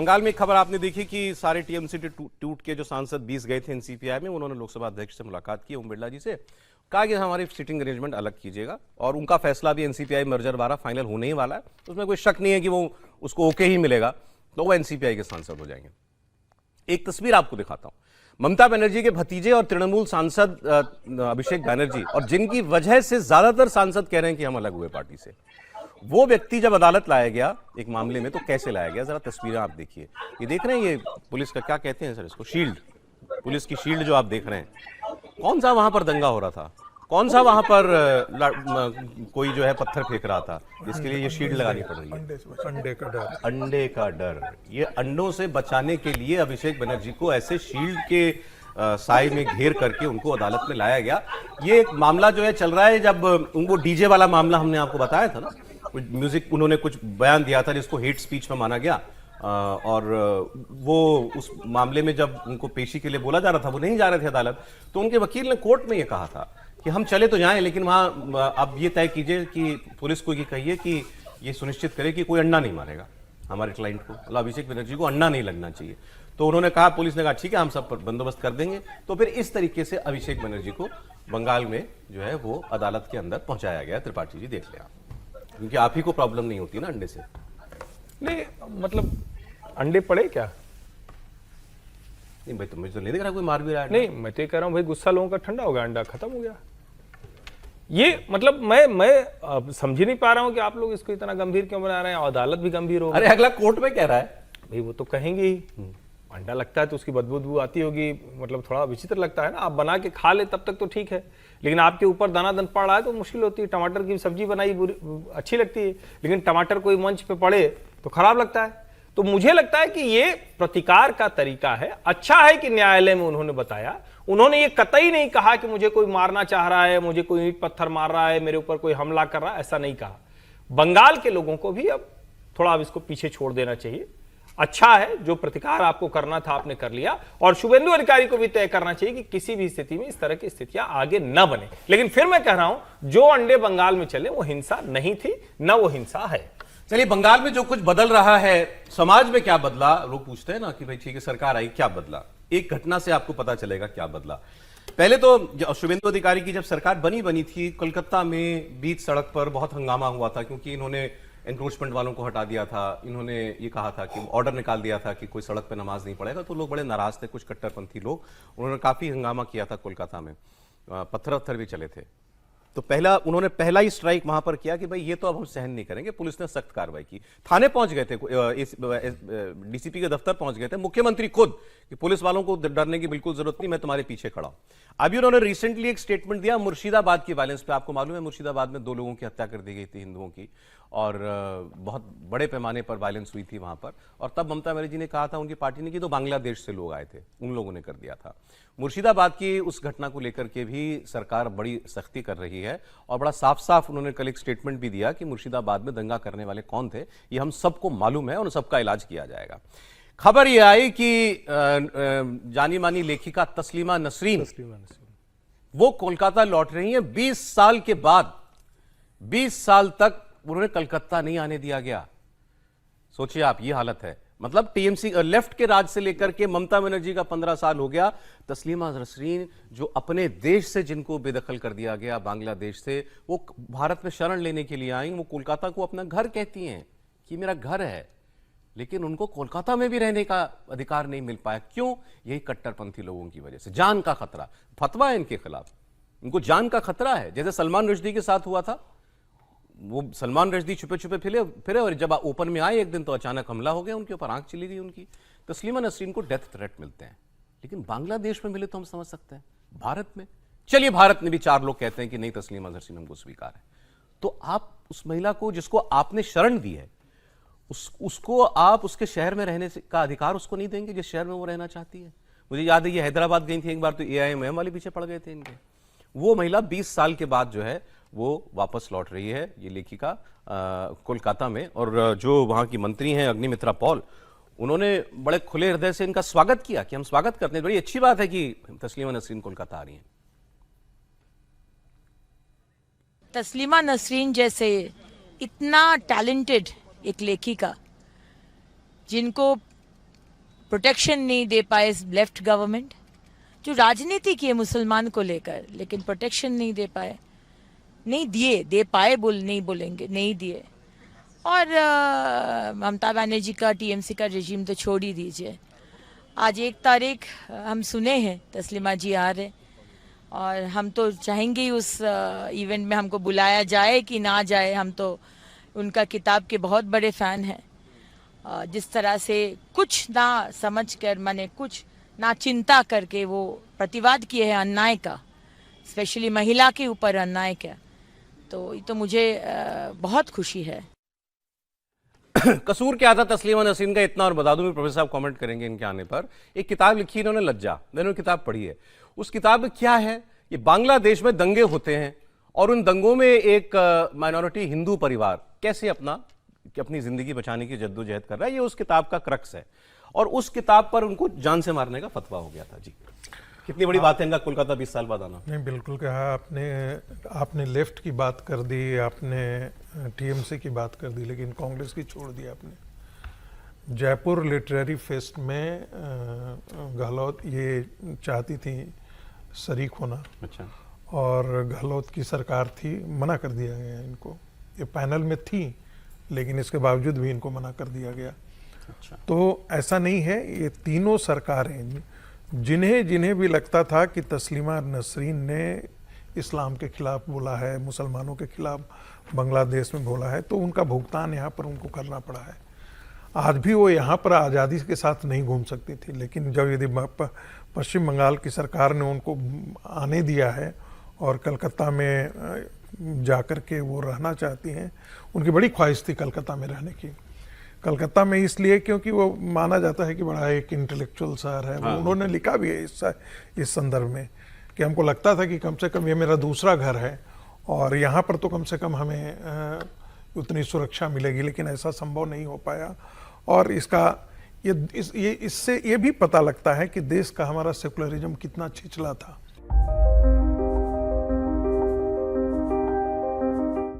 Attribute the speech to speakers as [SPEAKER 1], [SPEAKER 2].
[SPEAKER 1] बंगाल में एक खबर आपने देखी कि सारे टीएमसी टूट के जो सांसद 20 गए थे एनसीपीआई में, उन्होंने लोकसभा अध्यक्ष से मुलाकात की, ओम बिरला जी से, कहा कि हमारी सीटिंग अरेंजमेंट अलग कीजिएगा और उनका फैसला भी एनसीपीआई मर्जर 12 फाइनल होने ही वाला है, उसमें कोई शक नहीं है कि वो उसको ओके ही मिलेगा तो वो एनसीपीआई के सांसद हो जाएंगे। एक तस्वीर आपको दिखाता हूं, ममता बनर्जी के भतीजे और तृणमूल सांसद अभिषेक बैनर्जी, और जिनकी वजह से ज्यादातर सांसद कह रहे हैं कि हम अलग हुए पार्टी से, वो व्यक्ति जब अदालत लाया गया एक मामले में तो कैसे लाया गया, जरा तस्वीरें आप देखिए। ये देख रहे हैं, ये पुलिस का क्या कहते हैं सर इसको, शील्ड, पुलिस की शील्ड जो आप देख रहे हैं। कौन सा वहां पर दंगा हो रहा था, कौन सा वहां पर कोई जो है पत्थर फेंक रहा था, इसके लिए ये शील्ड लगानी पड़ रही है।
[SPEAKER 2] अंडे का डर,
[SPEAKER 1] अंडे का डर, ये अंडों से बचाने के लिए अभिषेक बनर्जी को ऐसे शील्ड के साए में घेर करके उनको अदालत में लाया गया। ये एक मामला जो है चल रहा है, जब वो डीजे वाला मामला हमने आपको बताया था ना, म्यूजिक उन्होंने कुछ बयान दिया था जिसको हेट स्पीच में माना गया, और वो उस मामले में जब उनको पेशी के लिए बोला जा रहा था, वो नहीं जा रहे थे अदालत, तो उनके वकील ने कोर्ट में ये कहा था कि हम चले तो जाएं, लेकिन वहां अब ये तय कीजिए कि पुलिस को ये कहिए कि ये सुनिश्चित करे कि कोई अंडा नहीं मारेगा हमारे क्लाइंट को, मतलब अभिषेक बनर्जी को अंडा नहीं लगना चाहिए। तो उन्होंने कहा, पुलिस ने कहा ठीक है हम सब पर बंदोबस्त कर देंगे। तो फिर इस तरीके से अभिषेक बनर्जी को बंगाल में जो है वो अदालत के अंदर पहुंचाया गया। त्रिपाठी जी देख लिया, क्योंकि आप ही को प्रॉब्लम नहीं होती ना अंडे से।
[SPEAKER 2] नहीं मतलब अंडे पड़े क्या?
[SPEAKER 1] नहीं भाई, तो मुझे तो नहीं दिख रहा कोई मार भी रहा है।
[SPEAKER 2] नहीं, मैं तो कह रहा हूं भाई, गुस्सा लोगों का ठंडा हो गया, अंडा खत्म हो गया। ये मतलब मैं समझ ही नहीं पा रहा हूं कि आप लोग इसको इतना गंभीर क्यों बना रहे हैं, अदालत भी गंभीर हो गई।
[SPEAKER 1] अरे अगला कोर्ट में कह रहा है
[SPEAKER 2] भाई, वो तो कहेंगे ही, अंडा लगता है तो उसकी बदबू आती होगी, मतलब थोड़ा विचित्र लगता है ना। आप बना के खा ले तब तक तो ठीक है, लेकिन आपके ऊपर दाना दन पड़ रहा है तो मुश्किल होती है। टमाटर की सब्जी बनाई अच्छी लगती है, लेकिन टमाटर कोई मंच पे पड़े तो खराब लगता है। तो मुझे लगता है कि ये प्रतिकार का तरीका है। अच्छा है कि न्यायालय में उन्होंने बताया, उन्होंने ये कतई नहीं कहा कि मुझे कोई मारना चाह रहा है, मुझे कोई ईंट पत्थर मार रहा है, मेरे ऊपर कोई हमला कर रहा है, ऐसा नहीं कहा। बंगाल के लोगों को भी अब थोड़ा अब इसको पीछे छोड़ देना चाहिए। अच्छा है, जो प्रतिकार आपको करना था आपने कर लिया, और शुभेंदु अधिकारी को भी तय करना चाहिए कि किसी भी स्थिति में इस तरह की स्थितियां आगे न बने। लेकिन फिर मैं कह रहा हूं, जो अंडे बंगाल में चले वो हिंसा नहीं थी, न वो हिंसा है।
[SPEAKER 1] चलिए, बंगाल में जो कुछ बदल रहा है, समाज में क्या बदला, लोग पूछते हैं ना कि भाई ठीक है सरकार आई, क्या बदला। एक घटना से आपको पता चलेगा क्या बदला। पहले तो शुभेंदु अधिकारी की जब सरकार बनी थी, कोलकाता में बीच सड़क पर बहुत हंगामा हुआ था, क्योंकि इन्होंने एनक्रोचमेंट वालों को हटा दिया था। इन्होंने ये कहा था कि ऑर्डर निकाल दिया था कि कोई सड़क पे नमाज नहीं पड़ेगा, तो लोग बड़े नाराज थे, कुछ कट्टरपंथी लोग, उन्होंने काफी हंगामा किया था कोलकाता में, पत्थर भी चले थे। तो उन्होंने पहला ही स्ट्राइक वहां पर किया कि भाई ये तो अब हम सहन नहीं करेंगे। पुलिस ने सख्त कार्रवाई की, थाने पहुंच गए थे, डीसीपी के दफ्तर पहुंच गए थे, मुख्यमंत्री खुद, कि पुलिस वालों को डरने की बिल्कुल जरूरत नहीं, मैं तुम्हारे पीछे खड़ा हूं। अभी उन्होंने रिसेंटली एक स्टेटमेंट दिया मुर्शिदाबाद की वायलेंस पे। आपको मालूम है मुर्शिदाबाद में 2 लोगों की हत्या कर दी गई थी, हिंदुओं की, और बहुत बड़े पैमाने पर वायलेंस हुई थी वहां पर। और तब ममता बनर्जी ने कहा था, उनकी पार्टी ने, कि तो बांग्लादेश से लोग आए थे, उन लोगों ने कर दिया था। मुर्शिदाबाद की उस घटना को लेकर के भी सरकार बड़ी सख्ती कर रही है, और बड़ा साफ साफ उन्होंने कल एक स्टेटमेंट भी दिया कि मुर्शिदाबाद में दंगा करने वाले कौन थे ये हम सबको मालूम है और सबका इलाज किया जाएगा। खबर यह आई कि जानी मानी लेखिका तस्लीमा नसरीन वो कोलकाता लौट रही हैं 20 साल के बाद। 20 साल तक उन्होंने कलकत्ता नहीं आने दिया गया। सोचिए आप, ये हालत है। मतलब टीएमसी लेफ्ट के राज से लेकर के ममता बनर्जी का 15 साल हो गया। तस्लीमा नसरीन जो अपने देश से जिनको बेदखल कर दिया गया, बांग्लादेश से, वो भारत में शरण लेने के लिए आई। वो कोलकाता को अपना घर कहती हैं कि मेरा घर है, लेकिन उनको कोलकाता में भी रहने का अधिकार नहीं मिल पाया। क्यों? यही कट्टरपंथी लोगों की वजह से। जान का खतरा, फतवा है इनके खिलाफ, इनको जान का खतरा है। जैसे सलमान रुश्दी के साथ हुआ था, वो सलमान रुश्दी छुपे छुपे फिरे और जब ओपन में आए एक दिन तो अचानक हमला हो गया उनके ऊपर, आंख चली गई उनकी। तस्लीमा नसरीन को डेथ थ्रेट मिलते हैं, लेकिन बांग्लादेश में मिले तो हम समझ सकते हैं, भारत में, चलिए भारत में भी 4 लोग कहते हैं कि नहीं तस्लीमा नसरीन हमको स्वीकार है। तो आप उस महिला को, जिसको आपने शरण दी है, उसको आप उसके शहर में रहने का अधिकार उसको नहीं देंगे जिस शहर में वो रहना चाहती है। मुझे याद है ये हैदराबाद गई थी एक बार, तो एआईएमआईएम वाले पीछे पड़ गए थे इनके। वो महिला 20 साल के बाद जो है वो वापस लौट रही है, ये लेखिका कोलकाता में। और जो वहां की मंत्री हैं अग्निमित्रा पॉल, उन्होंने बड़े खुले हृदय से इनका स्वागत किया कि हम स्वागत करते हैं, बड़ी अच्छी बात है कि तस्लीमा नसरीन कोलकाता आ रही हैं।
[SPEAKER 3] तस्लीमा नसरीन जैसे इतना टैलेंटेड एक लेखिका, जिनको प्रोटेक्शन नहीं दे पाए लेफ्ट गवर्नमेंट, जो राजनीति की है मुसलमान को लेकर, लेकिन प्रोटेक्शन नहीं दे पाए, नहीं दिए, दे पाए नहीं बोलेंगे, नहीं दिए। और ममता बनर्जी का टीएमसी का रेजिम तो छोड़ ही दीजिए। आज 1 तारीख हम सुने हैं तस्लीमा जी आ रहे, और हम तो चाहेंगे उस इवेंट में हमको बुलाया जाए कि ना जाए। हम तो उनका किताब के बहुत बड़े फ़ैन हैं। जिस तरह से कुछ ना समझ कर, माने कुछ ना चिंता करके वो प्रतिवाद किए हैं अन्याय का, स्पेशली महिला के ऊपर अन्याय का, तो ये तो मुझे बहुत खुशी है।
[SPEAKER 1] कसूर क्या था तस्लीमा नसरीन का, इतना और बता दूं, मैं प्रोफेसर साहब कमेंट करेंगे इनके आने पर। एक किताब लिखी इन्होंने लज्जा, मैंने वो किताब पढ़ी है। उस किताब में क्या है, ये बांग्लादेश में दंगे होते हैं और उन दंगों में एक माइनॉरिटी हिंदू परिवार कैसे अपनी जिंदगी बचाने की जद्दोजहद कर रहा है, ये उस किताब का क्रक्स है। और उस किताब पर उनको जान से मारने का फतवा हो गया था। जी, कितनी बड़ी बात है इनका कोलकाता 20 साल बाद आना।
[SPEAKER 4] नहीं, बिल्कुल कहा आपने लेफ्ट की बात कर दी, आपने टीएमसी की बात कर दी, लेकिन कांग्रेस की छोड़ दी आपने। जयपुर लिटरेरी फेस्ट में गहलोत ये चाहती थी शरीक होना, अच्छा, और गहलोत की सरकार थी, मना कर दिया गया इनको। ये पैनल में थी लेकिन इसके बावजूद भी इनको मना कर दिया गया। अच्छा, तो ऐसा नहीं है, ये तीनों सरकारें जिन्हें जिन्हें भी लगता था कि तस्लीमा नसरीन ने इस्लाम के खिलाफ बोला है, मुसलमानों के खिलाफ बांग्लादेश में बोला है, तो उनका भुगतान यहाँ पर उनको करना पड़ा है। आज भी वो यहाँ पर आज़ादी के साथ नहीं घूम सकती थी, लेकिन जब यदि पश्चिम बंगाल की सरकार ने उनको आने दिया है और कलकत्ता में जाकर के वो रहना चाहती हैं, उनकी बड़ी ख्वाहिश थी कलकत्ता में रहने की। कलकत्ता में इसलिए क्योंकि वो माना जाता है कि बड़ा एक इंटेलेक्चुअल शहर है। हाँ, उन्होंने लिखा भी है इस संदर्भ में कि हमको लगता था कि कम से कम ये मेरा दूसरा घर है और यहाँ पर तो कम से कम हमें उतनी सुरक्षा मिलेगी, लेकिन ऐसा संभव नहीं हो पाया। और इसका इससे ये भी पता लगता है कि देश का हमारा सेकुलरिज्म कितना छिछला था।